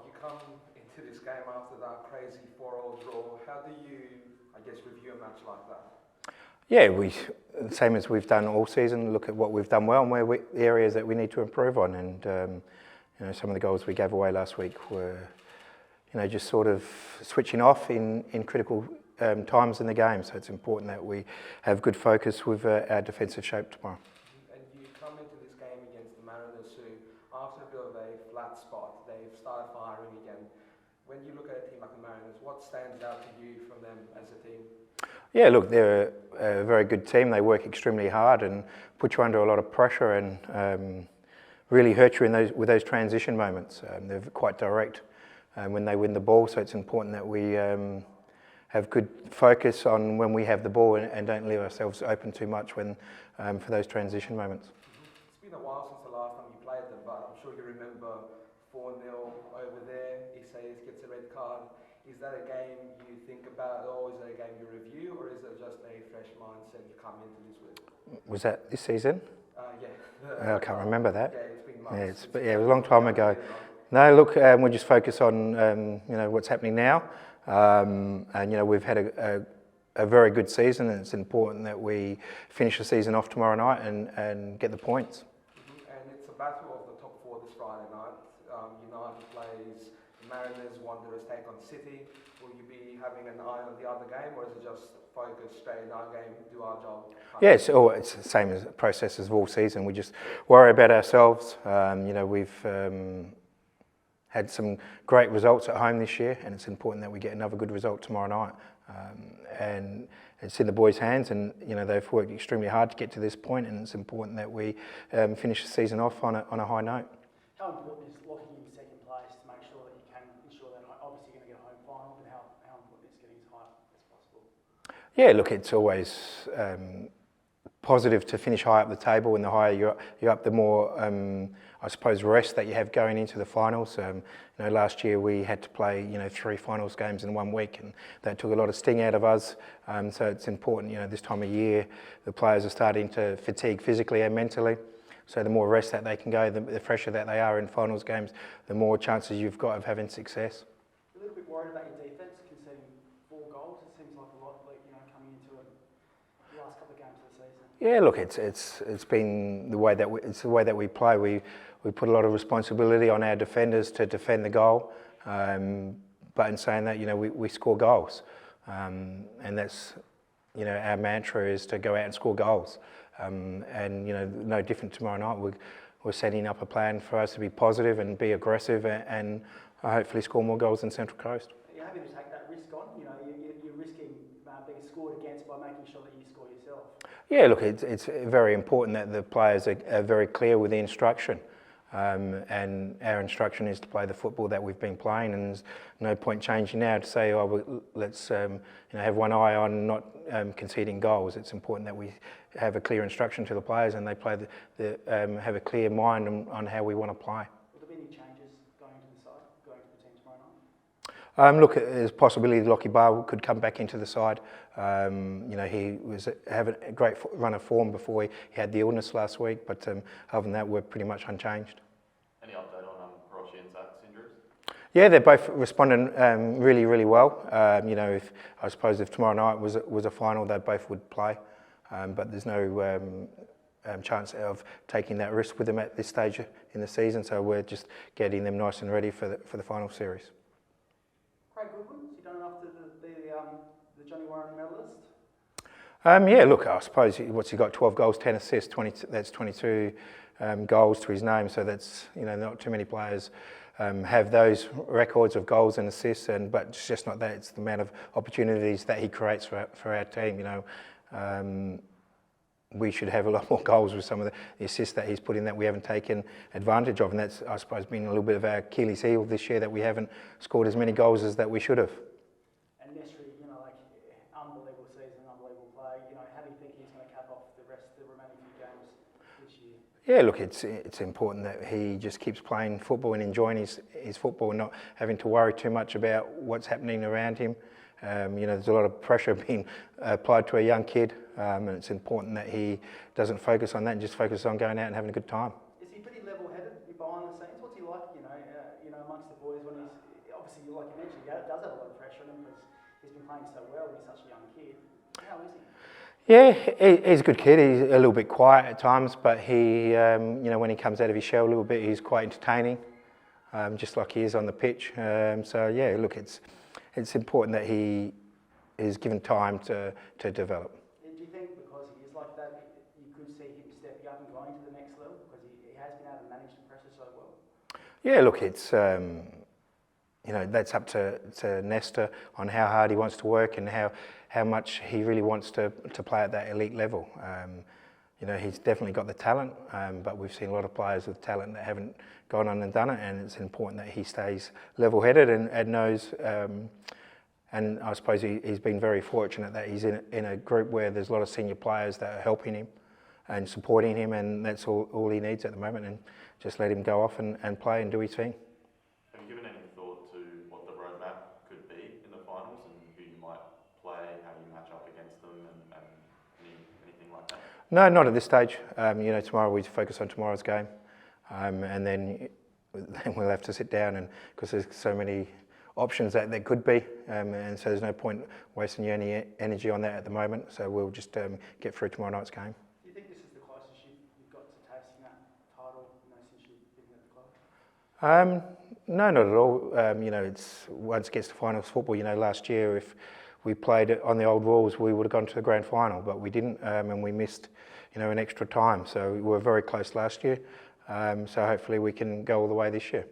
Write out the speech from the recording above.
you come into this game after that crazy 4-all draw. How do you, I guess, review a match like that? Yeah, same as we've done all season, look at what we've done well and the areas that we need to improve on. And some of the goals we gave away last week were, just sort of switching off in critical times in the game. So it's important that we have good focus with our defensive shape tomorrow. And you come into this game against the Mariners, who, after a bit of a flat spot, they've started firing again. When you look at a team like the Mariners, what stands out to you from them as a team? Yeah, look, they're a very good team. They work extremely hard and put you under a lot of pressure and really hurt you with those transition moments. They're quite direct when they win the ball, so it's important that we have good focus on when we have the ball and don't leave ourselves open too much for those transition moments. It's been a while since the last time you played them, but I'm sure you remember 4-0 over there. Isuzu gets a red card. Is that a game you think about, or is that a game you review, or is it just a fresh mindset you come into this with? Was that this season? Yeah. I can't remember that. Yeah, it's been months. It was a long time ago. No, look, we just focus on what's happening now, and we've had a very good season, and it's important that we finish the season off tomorrow night and get the points. And it's a battle of the top 4 this Friday night. United plays the Mariners, Wanderers take on City. Will you be having an eye on the other game, or is it just focus straight in our game, do our job? Yeah, it's the same as process as all season. We just worry about ourselves. We've had some great results at home this year, and it's important that we get another good result tomorrow night. And it's in the boys' hands, and they've worked extremely hard to get to this point, and it's important that we finish the season off on a high note. How important is locking in second place to make sure that you can ensure that obviously you're going to get a home final, but how important is getting as high as possible? Yeah, look, it's always positive to finish high up the table, and the higher you're up, the more, I suppose, rest that you have going into the finals. Last year we had to play, 3 finals games in 1 week, and that took a lot of sting out of us. So it's important, this time of year, the players are starting to fatigue physically and mentally. So the more rest that they can go, the fresher that they are in finals games, the more chances you've got of having success. A little bit worried about your defence, conceding 4 goals. It seems like a lot, coming into the last couple of games of the season. Yeah, look, it's been the way that we play. We put a lot of responsibility on our defenders to defend the goal, but in saying that, we score goals, and that's our mantra is to go out and score goals. And no different tomorrow night. We're setting up a plan for us to be positive and be aggressive and hopefully score more goals than Central Coast. You're happy to take that risk on? You're risking being scored against by making sure that you score yourself. Yeah, look, it's very important that the players are very clear with the instruction. And our instruction is to play the football that we've been playing, and there's no point changing now to say, let's have one eye on not conceding goals. It's important that we have a clear instruction to the players, and they play have a clear mind on how we want to play. Will there be any changes going to the side, going to the team tomorrow night? Look, there's a possibility Lockie Barr could come back into the side. He was having a great run of form before he had the illness last week, but other than that, we're pretty much unchanged. Any update on Rossi and Zach's injuries? Yeah, they're both responding really, really well. I suppose if tomorrow night was a final, they both would play, but there's no chance of taking that risk with them at this stage in the season. So we're just getting them nice and ready for the final series. Craig Goodwin, has he done enough to be the Johnny Warren medalist? Yeah, look, I suppose he got 12 goals, 10 assists, that's 22 goals to his name. So that's not too many players have those records of goals and assists, but it's just not that. It's the amount of opportunities that he creates for our team. We should have a lot more goals with some of the assists that he's put in that we haven't taken advantage of, and that's, I suppose, been a little bit of our Achilles heel this year, that we haven't scored as many goals as that we should have. And Nesri, unbelievable season, unbelievable play. How do you think he's going to cap off the remaining few games this year? Yeah, look, it's important that he just keeps playing football and enjoying his football and not having to worry too much about what's happening around him. There's a lot of pressure being applied to a young kid, and it's important that he doesn't focus on that and just focus on going out and having a good time. Is he pretty level-headed behind the scenes? What's he like amongst the boys when he's obviously, like you mentioned, he does have a lot of pressure on him because he's been playing so well when he's such a young kid. How is he? Yeah, he's a good kid. He's a little bit quiet at times, but he, when he comes out of his shell a little bit, he's quite entertaining, just like he is on the pitch. So yeah, look, it's important that he is given time to develop. Do you think because he is like that, you could see him stepping up and going to the next level because he has been able to manage the pressure so well? Yeah, look, it's that's up to Nesta on how hard he wants to work and how much he really wants to play at that elite level. He's definitely got the talent, but we've seen a lot of players with talent that haven't gone on and done it, and it's important that he stays level-headed and knows. And I suppose he's been very fortunate that he's in a group where there's a lot of senior players that are helping him and supporting him, and that's all he needs at the moment, and just let him go off and play and do his thing. Have you given any thought to what the roadmap could be in the finals and who you might play, how you match up against them and anything like that? No, not at this stage. Tomorrow we focus on tomorrow's game, and then we'll have to sit down and because there's so many options that there could be, and so there's no point wasting any energy on that at the moment. So we'll just get through tomorrow night's game. Do you think this is the closest you've got to tasting that title, since you've been at the club? No, not at all. It's once it gets to finals football. Last year if we played it on the old rules, we would have gone to the grand final, but we didn't, and we missed, an extra time. So we were very close last year. So hopefully we can go all the way this year.